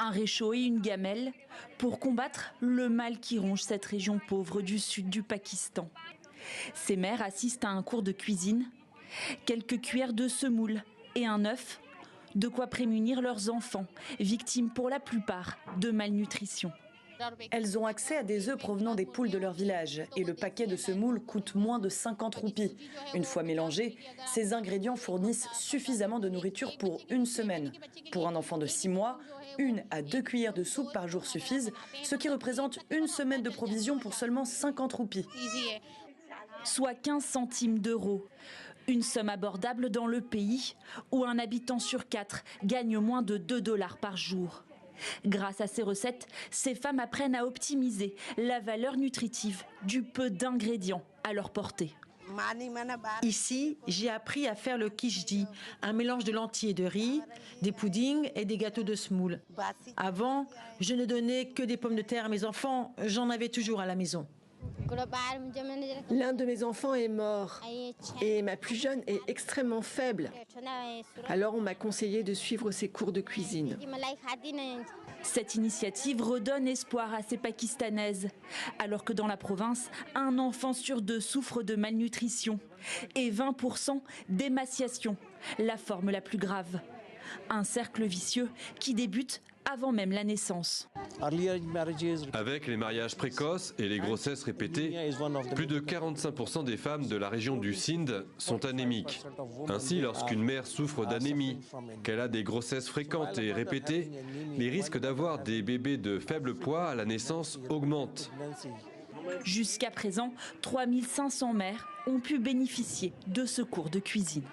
Un réchaud et une gamelle pour combattre le mal qui ronge cette région pauvre du sud du Pakistan. Ces mères assistent à un cours de cuisine, quelques cuillères de semoule et un œuf, de quoi prémunir leurs enfants, victimes pour la plupart de malnutrition. Elles ont accès à des œufs provenant des poules de leur village et le paquet de semoule coûte moins de 50 roupies. Une fois mélangés, ces ingrédients fournissent suffisamment de nourriture pour une semaine. Pour un enfant de 6 mois, 1 à 2 cuillères de soupe par jour suffisent, ce qui représente une semaine de provisions pour seulement 50 roupies. Soit 15 centimes d'euros. Une somme abordable dans le pays où un habitant sur 4 gagne moins de 2 $ par jour. Grâce à ces recettes, ces femmes apprennent à optimiser la valeur nutritive du peu d'ingrédients à leur portée. Ici, j'ai appris à faire le kishdi, un mélange de lentilles et de riz, des puddings et des gâteaux de semoule. Avant, je ne donnais que des pommes de terre à mes enfants, j'en avais toujours à la maison. L'un de mes enfants est mort et ma plus jeune est extrêmement faible. Alors on m'a conseillé de suivre ces cours de cuisine. Cette initiative redonne espoir à ces Pakistanaises, alors que dans la province, un enfant sur 2 souffre de malnutrition et 20% d'émaciation, la forme la plus grave. Un cercle vicieux qui débute avant même la naissance. Avec les mariages précoces et les grossesses répétées, plus de 45% des femmes de la région du Sindh sont anémiques. Ainsi, lorsqu'une mère souffre d'anémie, qu'elle a des grossesses fréquentes et répétées, les risques d'avoir des bébés de faible poids à la naissance augmentent. Jusqu'à présent, 3500 mères ont pu bénéficier de ce cours de cuisine.